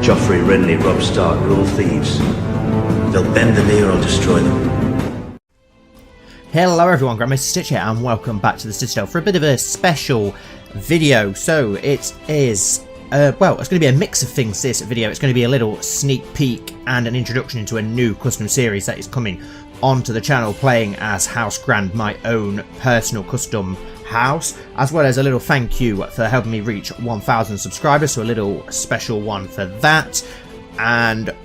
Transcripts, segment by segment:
Joffrey, Renly, Robb Stark are all thieves. They'll bend the knee or I'll destroy them. Hello everyone, Grand Maester Stitch here and welcome back to the Citadel for a bit of a special video. So it is, well, it's going to be a mix of things this video. It's going to be a little sneak peek and an introduction into a new custom series that is coming onto the channel, playing as House Grand, my own personal custom house, as well as a little thank you for helping me reach 1,000 subscribers, so a little special one for that, and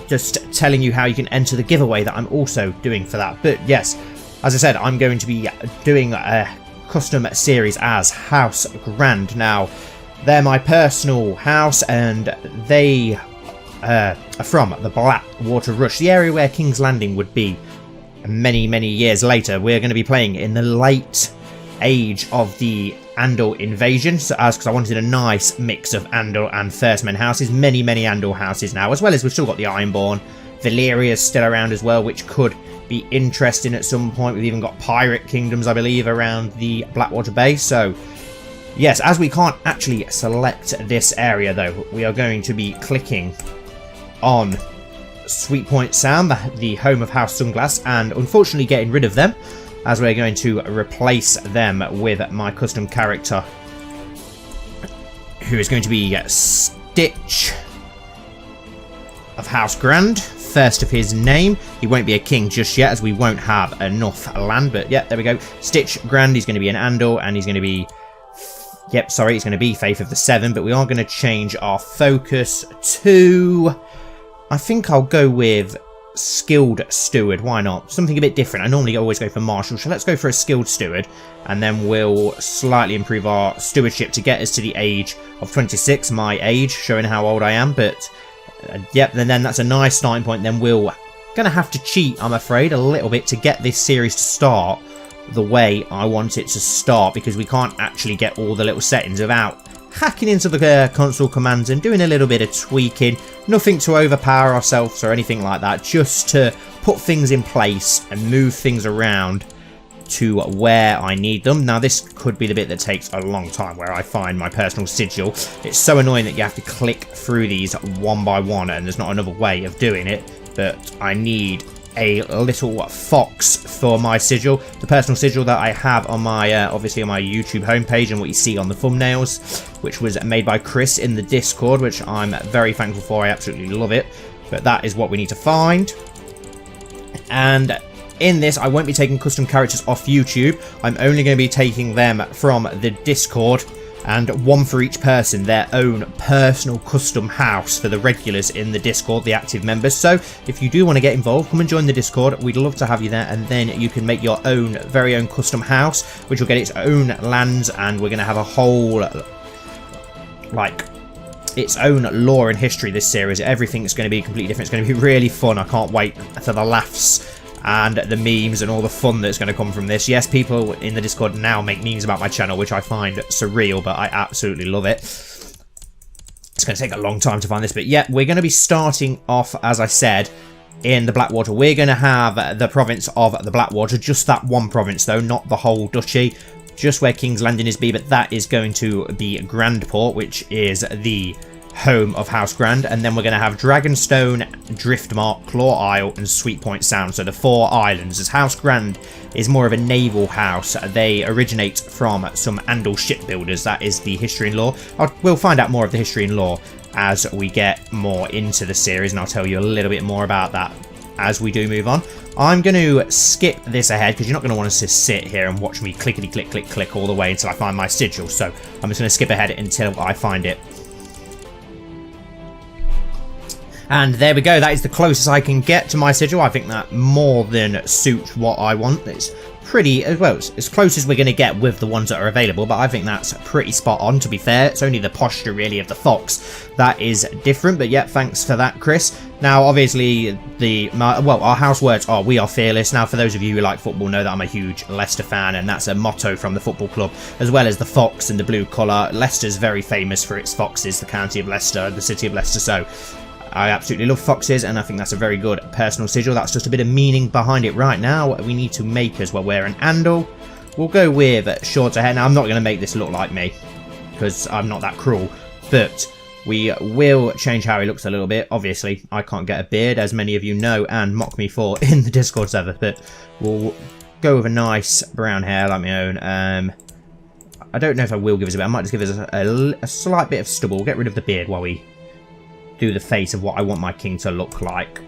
just telling you how you can enter the giveaway that I'm also doing for that. But yes, as I said, I'm going to be doing a custom series as House Grand. Now, they're my personal house and they are from the Blackwater Rush, the area where King's Landing would be many years later. We're going to be playing in the late age of the Andor invasion, so because I wanted a nice mix of Andor and First Men houses, many Andor houses now, as well as we've still got the Ironborn. Valeria's still around as well, which could be interesting at some point. We've even got pirate kingdoms, I believe, around the Blackwater Bay. So yes, as we can't actually select this area though, we are going to be clicking on Sweet Point Sound, the home of House Sunglass, and unfortunately getting rid of them, as we're going to replace them with my custom character, who is going to be Stitch of House Grand, first of his name. He won't be a king just yet, as we won't have enough land, but yeah, there we go. Stitch Grand, he's going to be an Andor, and he's going to be, yep, sorry, he's going to be Faith of the Seven, but we are going to change our focus to, I think I'll go with Skilled Steward. Why not? Something a bit different. I normally always go for Marshal, so let's go for a Skilled Steward, and then we'll slightly improve our stewardship to get us to the age of 26, my age, showing how old I am. But yep, and then that's a nice starting point. Then we're gonna have to cheat, I'm afraid, a little bit to get this series to start the way I want it to start, because we can't actually get all the little settings without hacking into the console commands and doing a little bit of tweaking. Nothing to overpower ourselves or anything like that, just to put things in place and move things around to where I need them. Now this could be the bit that takes a long time, where I find my personal sigil. It's so annoying that you have to click through these one by one and there's not another way of doing it, but I need a little fox for my sigil, the personal sigil that I have on my obviously on my YouTube homepage and what you see on the thumbnails, which was made by Chris in the Discord, which I'm very thankful for. I absolutely love it. But that is what we need to find. And in this, I won't be taking custom characters off YouTube. I'm only going to be taking them from the Discord, and one for each person, their own personal custom house for the regulars in the Discord, the active members. So if you do want to get involved, come and join the Discord. We'd love to have you there, and then you can make your own very own custom house, which will get its own lands, and we're going to have a whole, like, its own lore and history. This series, everything's going to be completely different. It's going to be really fun. I can't wait for the laughs and the memes and all the fun that's going to come from this. Yes, people in the Discord now make memes about my channel, which I find surreal, but I absolutely love it. It's going to take a long time to find this, but yeah, we're going to be starting off, as I said, in the Blackwater. We're going to have the province of the Blackwater, just that one province though, not the whole duchy, just where King's Landing is, but that is going to be Grandport, which is the home of House Grand. And then we're going to have Dragonstone, Driftmark, Claw Isle, and Sweet Point Sound, so the 4 islands, as House Grand is more of a naval house. They originate from some Andor shipbuilders. That is the history and lore. We'll find out more of the history and lore as we get more into the series, and I'll tell you a little bit more about that as we do move on. I'm going to skip this ahead, because you're not going to want to just sit here and watch me clickety click all the way until I find my sigil. So I'm just going to skip ahead until I find it. And there we go, that is the closest I can get to my sigil. I think that more than suits what I want. It's pretty, well, it's as close as we're going to get with the ones that are available, but I think that's pretty spot on, to be fair. It's only the posture, really, of the fox that is different, but yeah, thanks for that, Chris. Now, obviously, our house words are, "We are fearless." Now, for those of you who like football know that I'm a huge Leicester fan, and that's a motto from the football club, as well as the fox and the blue colour. Leicester's very famous for its foxes, the county of Leicester, the city of Leicester, so I absolutely love foxes, and I think that's a very good personal sigil. That's just a bit of meaning behind it right now. We need to make us, well, we're an Andor. We'll go with shorter hair. Now, I'm not going to make this look like me, because I'm not that cruel, but We will change how he looks a little bit. Obviously, I can't get a beard, as many of you know and mock me for in the Discord server, but we'll go with a nice brown hair like my own. I don't know if I will give us a bit. I might just give us a slight bit of stubble. We'll get rid of the beard while we do the face of what I want my king to look like.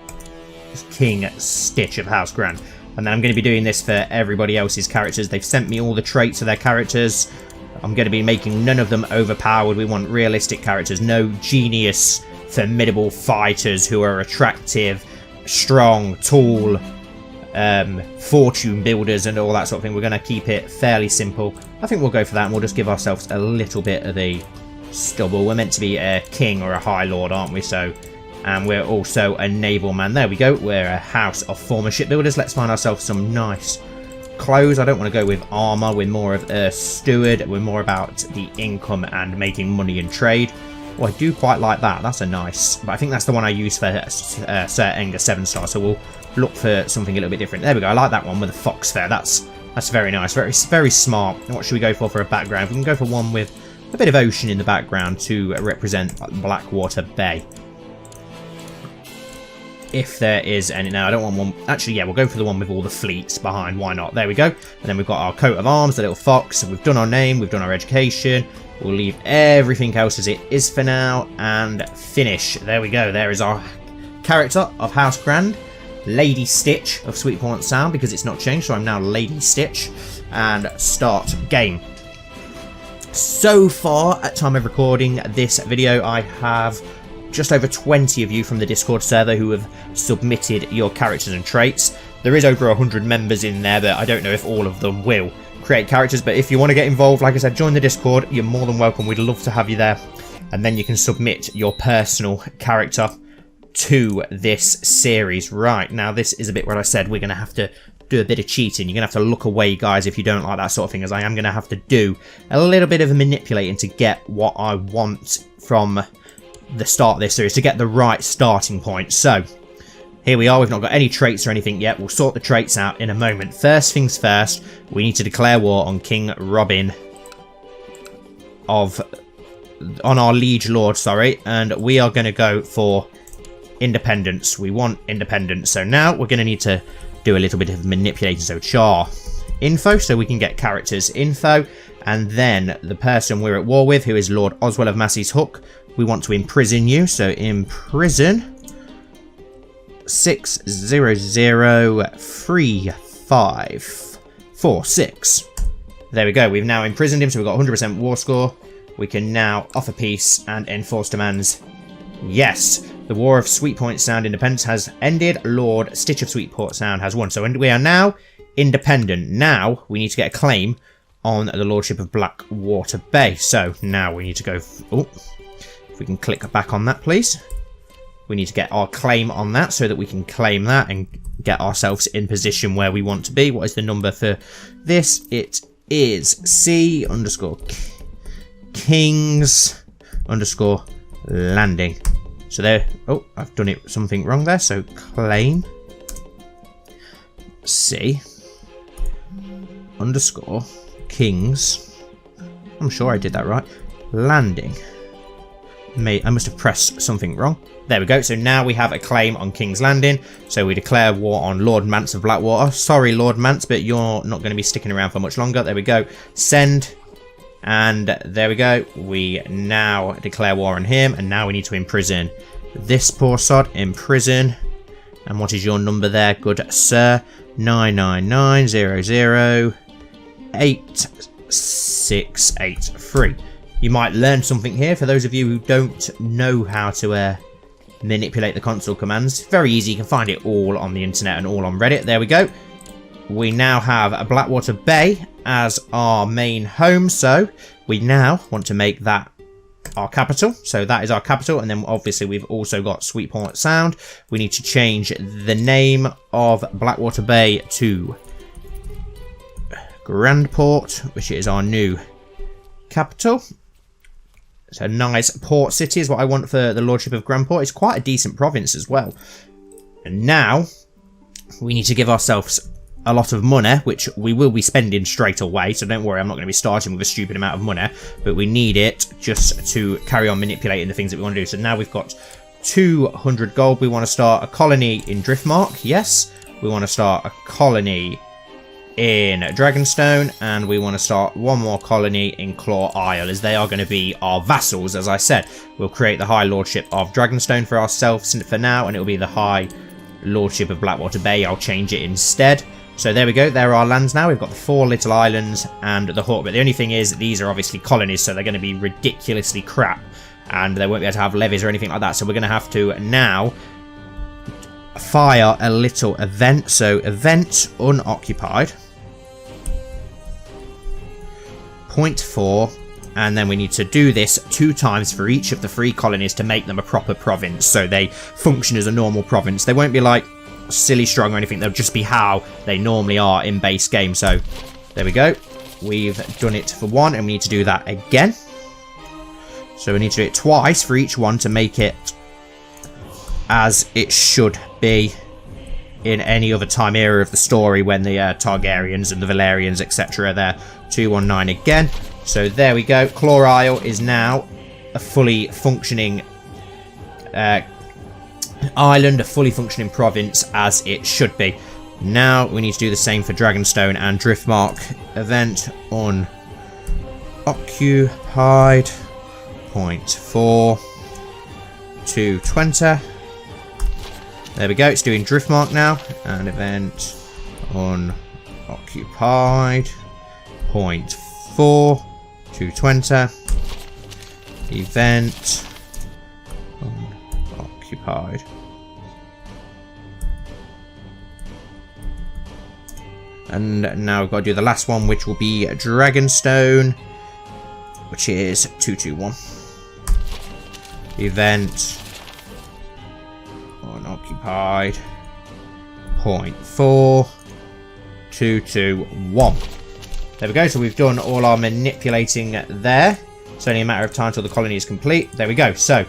King Stitch of House Grand. And then I'm going to be doing this for everybody else's characters. They've sent me all the traits of their characters. I'm going to be making none of them overpowered. We want realistic characters. No genius, formidable fighters who are attractive, strong, tall, fortune builders and all that sort of thing. We're going to keep it fairly simple. I think we'll go for that, and we'll just give ourselves a little bit of the stubble. We're meant to be a king or a high lord, aren't we? So, and we're also a naval man. There we go. We're a house of former shipbuilders. Let's find ourselves some nice clothes. I don't want to go with armor. We're more of a steward. We're more about the income and making money and trade. Oh, I do quite like that. That's a nice, but I think that's the one I use for Sir Enger 7-star. So we'll look for something a little bit different. There we go. I like that one with a fox there. That's very nice. Very smart. What should we go for a background? We can go for one with a bit of ocean in the background to represent Blackwater Bay. If there is any. Now, I don't want one. Actually, yeah, we'll go for the one with all the fleets behind. Why not? There we go. And then we've got our coat of arms, the little fox. So we've done our name. We've done our education. We'll leave everything else as it is for now and finish. There we go. There is our character of House Grand. Lady Stitch of Sweetport Sound, because it's not changed. So I'm now Lady Stitch. And start game. So far, at time of recording this video, I have just over 20 of you from the Discord server who have submitted your characters and traits. There is over 100 members in there, but I don't know if all of them will create characters. But if you want to get involved, like I said, join the Discord. You're more than welcome. We'd love to have you there. And then you can submit your personal character to this series. Right, now this is a bit where I said we're going to have to do a bit of cheating. You're going to have to look away, guys, if you don't like that sort of thing, as I am going to have to do a little bit of manipulating to get what I want from the start of this series, to get the right starting point. So here we are. We've not got any traits or anything yet. We'll sort the traits out in a moment. First things first, we need to declare war on King Robin on our liege lord, sorry, and we are going to go for independence. We want independence. So now we're going to need to do a little bit of manipulating. So char info, so we can get characters info, and then the person we're at war with, who is Lord Oswell of Massey's Hook, we want to imprison you. So imprison 6003546. There we go. We've now imprisoned him, so we've got 100% war score. We can now offer peace and enforce demands. Yes, the War of Sweetport Sound Independence has ended. Lord Stitch of Sweetport Sound has won. So we are now independent. Now we need to get a claim on the Lordship of Blackwater Bay. So now we need to go. If we can click back on that, please. We need to get our claim on that so that we can claim that and get ourselves in position where we want to be. What is the number for this? It is C_Kings_landing. So there. Oh, I've done it something wrong there. So claim C_Kings. I'm sure I did that right. Landing. I must have pressed something wrong. There we go. So now we have a claim on King's Landing. So we declare war on Lord Mance of Blackwater. Sorry, Lord Mance, but you're not going to be sticking around for much longer. There we go. Send. And there we go. We now declare war on him. And now we need to imprison this poor sod. Imprison. And what is your number there, good sir? 999008683. You might learn something here for those of you who don't know how to manipulate the console commands. Very easy. You can find it all on the internet and all on Reddit. There we go. We now have a Blackwater Bay as our main home. So we now want to make that our capital. So that is our capital. And then obviously we've also got Sweetport Sound. We need to change the name of Blackwater Bay to Grandport, which is our new capital. So nice port city is what I want for the Lordship of Grandport. It's quite a decent province as well. And now we need to give ourselves a lot of money, which we will be spending straight away, so don't worry, I'm not going to be starting with a stupid amount of money, but we need it just to carry on manipulating the things that we want to do. So now we've got 200 gold. We want to start a colony in Driftmark, yes. We want to start a colony in Dragonstone, and we want to start one more colony in Claw Isle, as they are going to be our vassals. As I said, we'll create the High Lordship of Dragonstone for ourselves for now, and it will be the High Lordship of Blackwater Bay. I'll change it instead. So there we go, there are our lands now. We've got the 4 little islands and the Hawk, but the only thing is these are obviously colonies, so they're going to be ridiculously crap, and they won't be able to have levies or anything like that. So we're going to have to now fire a little event. So event unoccupied, 0.4, and then we need to do this 2 times for each of the 3 colonies to make them a proper province, so they function as a normal province. They won't be like silly strong or anything, they'll just be how they normally are in base game. So there we go, we've done it for 1, and we need to do that again. So we need to do it twice for each one to make it as it should be in any other time era of the story, when the Targaryens and the Valerians etc. are there. 219 again. So there we go, Claw Isle is now a fully functioning island, a fully functioning province as it should be. Now we need to do the same for Dragonstone and Driftmark. Event unoccupied, 0.4, 220. There we go, it's doing Driftmark now. And event unoccupied, 0.4, 220. Event unoccupied. And now we've got to do the last one, which will be Dragonstone, which is 221. Event unoccupied, 0.4, 221. There we go, so we've done all our manipulating there. It's only a matter of time till the colony is complete. There we go, so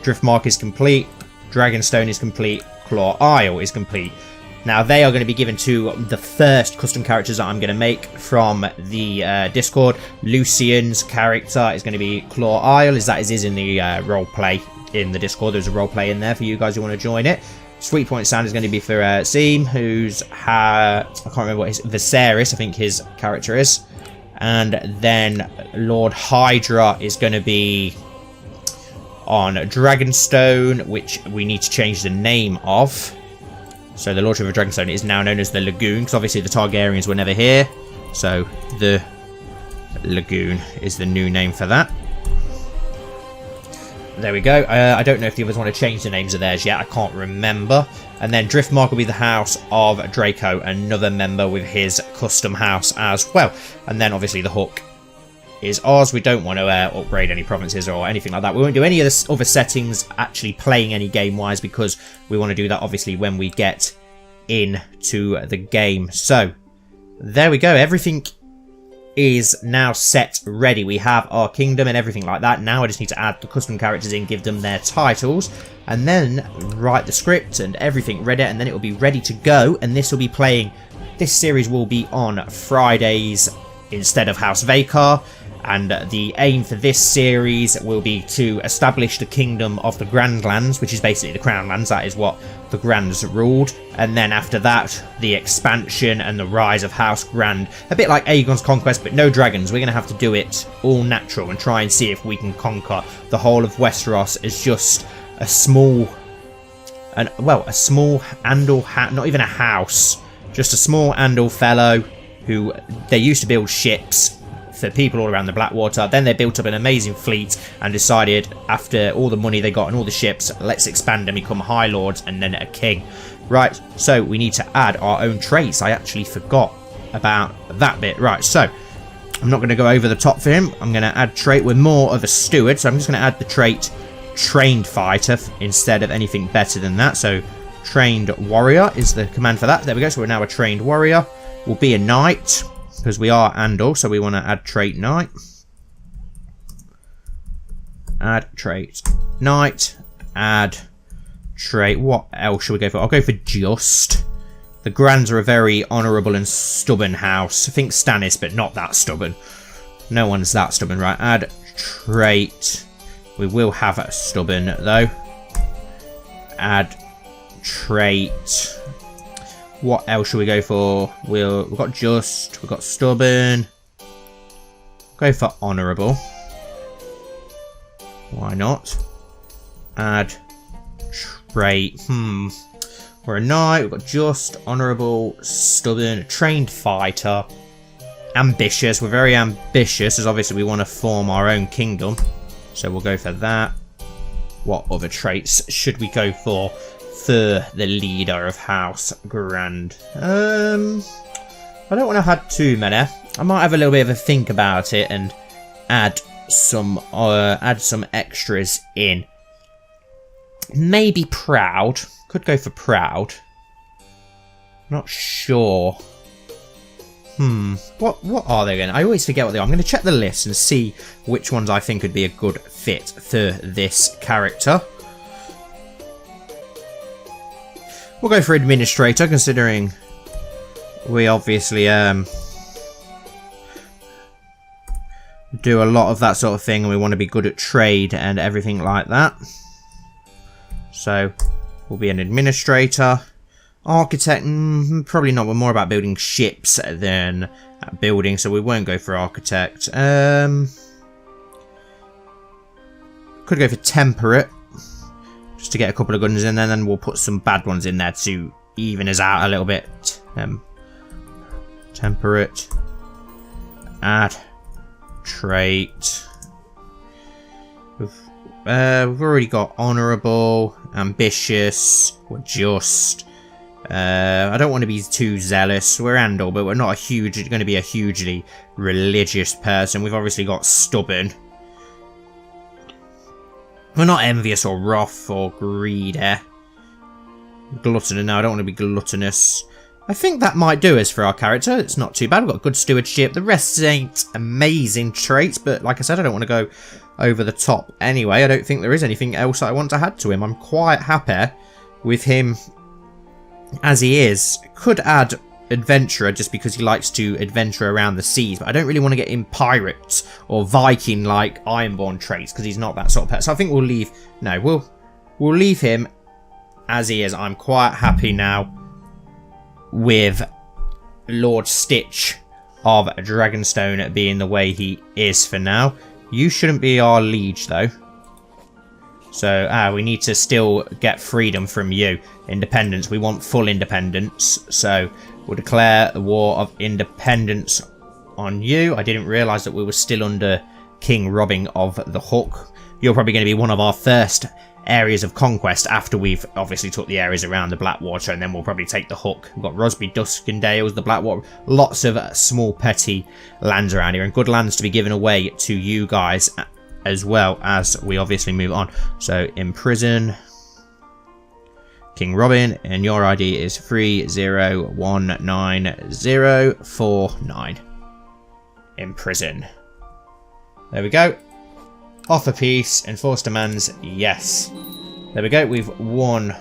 Driftmark is complete, Dragonstone is complete, Claw Isle is complete. Now they are going to be given to the first custom characters that I'm going to make from the Discord. Lucian's character is going to be Claw Isle, as that is in the roleplay in the Discord. There's a roleplay in there for you guys who want to join it. Sweet Point Sound is going to be for Seam, who's I can't remember what his Viserys, I think his character is. And then Lord Hydra is going to be on Dragonstone, which we need to change the name of. So the Lordship of Dragonstone is now known as the Lagoon, because obviously the Targaryens were never here. So the Lagoon is the new name for that. There we go. I don't know if the others want to change the names of theirs yet. I can't remember. And then Driftmark will be the House of Draco, another member with his custom house as well. And then obviously the Hook is ours. We don't want to upgrade any provinces or anything like that. We won't do any of the other settings actually playing any game-wise, because we want to do that obviously when we get into the game. So there we go. Everything is now set ready. We have our kingdom and everything like that. Now I just need to add the custom characters in, give them their titles, and then write the script and everything ready, and then it will be ready to go. And this will be playing, this series will be on Fridays instead of House Vakar. And the aim for this series will be to establish the Kingdom of the Grandlands, which is basically the Crown Lands. That is what the Grands ruled. And then after that, the expansion and the rise of House Grand. A bit like Aegon's Conquest, but no dragons. We're going to have to do it all natural and try and see if we can conquer the whole of Westeros as just a small... a small Andal... not even a house. Just a small Andal fellow who... They used to build ships for people all around the Blackwater. Then they built up an amazing fleet and decided, after all the money they got and all the ships, let's expand and become High Lords and then a king. Right, so we need to add our own traits. I actually forgot about that bit. Right, so I'm not going to go over the top for him. I'm going to add trait. We're more of a steward, so I'm just going to add the trait Trained Fighter instead of anything better than that. So Trained Warrior is the command for that. There we go, so we're now a Trained Warrior. We'll be a Knight, because we are Andal, so we want to add trait Knight. Add trait Knight. Add trait. What else should we go for? I'll go for Just, The Grands are a very honourable and stubborn house. I think Stannis, but not that stubborn. No one's that stubborn, right? Add trait. We will have a stubborn, though. Add trait. What else should we go for? We've got just. We've got stubborn. Go for honourable. Why not? Add trait. We're a knight. We've got just, honourable, stubborn, a trained fighter. Ambitious. We're very ambitious, as obviously we want to form our own kingdom. So we'll go for that. What other traits should we go for the leader of House Grand? I don't want to add too many. I might have a little bit of a think about it and add some extras in. Maybe proud. Could go for proud. Not sure. What are they again? I always forget what they are. I'm going to check the list and see which ones I think would be a good fit for this character. We'll go for administrator, considering we obviously do a lot of that sort of thing, and we want to be good at trade and everything like that. So we'll be an administrator. Architect, probably not. We're more about building ships than building, so we won't go for architect. Could go for temperate, just to get a couple of good ones in, and then we'll put some bad ones in there to even us out a little bit. Temperate. Add trait. We've already got honourable, ambitious, we're just. I don't want to be too zealous. We're Andor, but we're not going to be a hugely religious person. We've obviously got stubborn. We're not envious or wrath or greedy. Gluttonous. No, I don't want to be gluttonous. I think that might do us for our character. It's not too bad. We've got good stewardship. The rest ain't amazing traits, but like I said, I don't want to go over the top anyway. I don't think there is anything else I want to add to him. I'm quite happy with him as he is. Could add adventurer just because he likes to adventure around the seas, but I don't really want to get him pirate or Viking like Ironborn traits because he's not that sort of person. So I think we'll leave. No, we'll leave him as he is. I'm quite happy now with Lord Stitch of Dragonstone being the way he is for now. You shouldn't be our liege though. So, we need to still get freedom from you. Independence. We want full independence. So, we'll declare the War of Independence on you. I didn't realise that we were still under King Robin of the Hook. You're probably going to be one of our first areas of conquest after we've obviously took the areas around the Blackwater, and then we'll probably take the Hook. We've got Rosby, Duskendales, the Blackwater. Lots of small petty lands around here, and good lands to be given away to you guys as well as we obviously move on. So imprison King Robin, and your ID is 301949. Imprison. There we go. Offer peace. Enforce demands. Yes. There we go. We've won.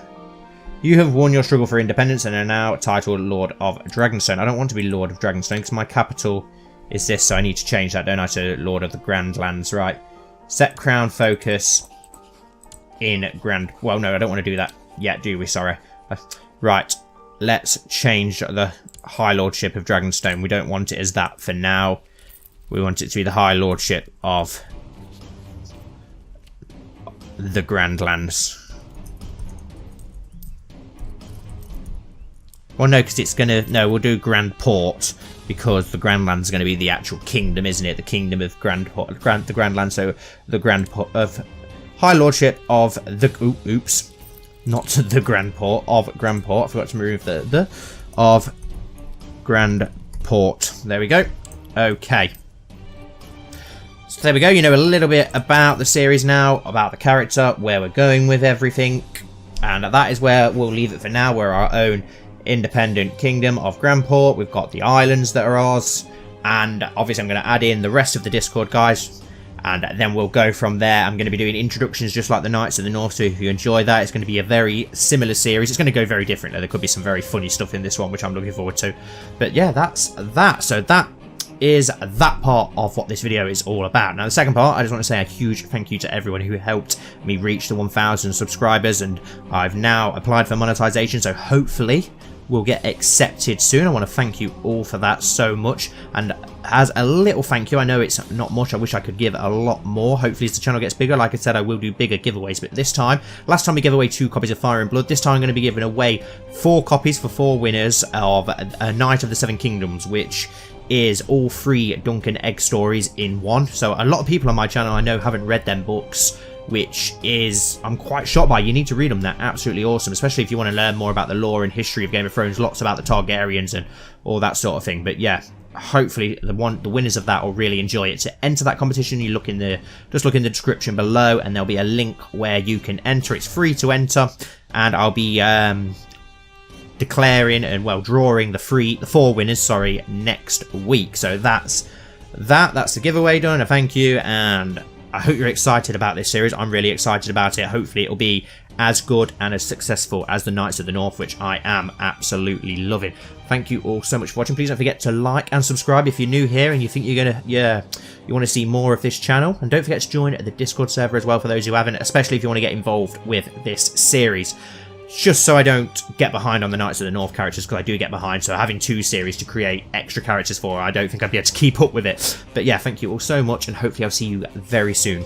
You have won your struggle for independence and are now titled Lord of Dragonstone. I don't want to be Lord of Dragonstone because my capital is this, so I need to change that, don't I, to Lord of the Grand Lands. Right. Set crown focus in Grand... Well, no, I don't want to do that yet, do we? Sorry. Right. Let's change the High Lordship of Dragonstone. We don't want it as that for now. We want it to be the High Lordship of the Grand Lands. Well, no, because it's going to... No, we'll do Grand Port, because the Grand Land's going to be the actual kingdom, isn't it? The kingdom of the Grand Land, so the Grand Port of High Lordship of the... Oops. Not the Grand Port, of Grandport. I forgot to remove the of Grand Port. There we go. Okay. So there we go. You know a little bit about the series now, about the character, where we're going with everything. And that is where we'll leave it for now. We're our own independent kingdom of Grandport. We've got the islands that are ours. And obviously I'm going to add in the rest of the Discord, guys, and then we'll go from there. I'm going to be doing introductions just like the Knights of the North, so if you enjoy that, it's going to be a very similar series. It's going to go very differently. There could be some very funny stuff in this one, which I'm looking forward to. But yeah, that's that. So that is that part of what this video is all about. Now the second part, I just want to say a huge thank you to everyone who helped me reach the 1,000 subscribers, and I've now applied for monetization, so hopefully will get accepted soon. I want to thank you all for that so much, and as a little thank you, I know it's not much, I wish I could give a lot more. Hopefully as the channel gets bigger, like I said, I will do bigger giveaways, but this time, last time we gave away 2 copies of Fire and Blood, this time I'm going to be giving away 4 copies for 4 winners of A Knight of the Seven Kingdoms, which is all 3 Duncan Egg stories in one. So a lot of people on my channel I know haven't read them books, which is, I'm quite shocked by. You need to read them, they're absolutely awesome, especially if you want to learn more about the lore and history of Game of Thrones, lots about the Targaryens and all that sort of thing. But yeah, hopefully the winners of that will really enjoy it. To enter that competition, you look in the description below, and there'll be a link where you can enter. It's free to enter, and I'll be declaring and drawing the 4 winners, next week. So that's the giveaway done. A thank you, and I hope you're excited about this series. I'm really excited about it. Hopefully it'll be as good and as successful as the Knights of the North, which I am absolutely loving. Thank you all so much for watching. Please don't forget to like and subscribe if you're new here and you think you're gonna, you want to see more of this channel. And don't forget to join the Discord server as well for those who haven't, especially if you want to get involved with this series. Just so I don't get behind on the Knights of the North characters, because I do get behind, so having 2 series to create extra characters for, I don't think I'd be able to keep up with it. But yeah, thank you all so much, and hopefully I'll see you very soon.